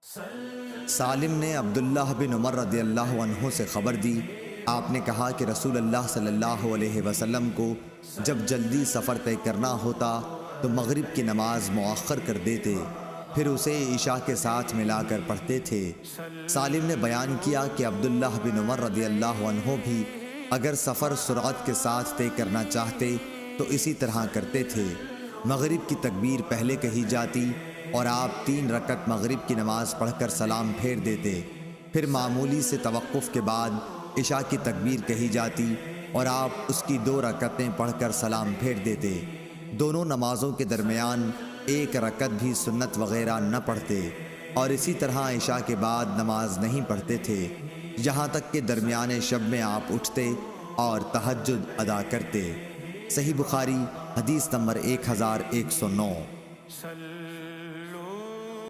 सालिम ने अब्दुल्लाह बिन उमर रदियल्लाहु अन्हु से ख़बर दी, आपने कहा कि रसूल अल्लाह सल्लल्लाहु अलैहि वसल्लम को जब जल्दी सफ़र तय करना होता तो मगरिब की नमाज मुअख्खर कर देते, फिर उसे ईशा के साथ मिलाकर पढ़ते थे। सालिम ने बयान किया कि अब्दुल्लाह बिन उमर रदियल्लाहु अन्हु भी अगर सफ़र सुरअत के साथ तय करना चाहते तो इसी तरह करते थे। मगरिब की तकबीर पहले कही जाती और आप 3 रकत मगरिब की नमाज पढ़कर सलाम फेर देते। फिर मामूली से तवक्कुफ़ के बाद इशा की तकबीर कही जाती और आप उसकी 2 रकतें पढ़कर सलाम फेर देते। दोनों नमाज़ों के दरमियान 1 रकत भी सुन्नत वग़ैरह न पढ़ते और इसी तरह इशा के बाद नमाज नहीं पढ़ते थे, यहाँ तक कि दरमियान शब में आप उठते और तहज्जुद अदा करते। सही बुखारी हदीस नंबर 1109।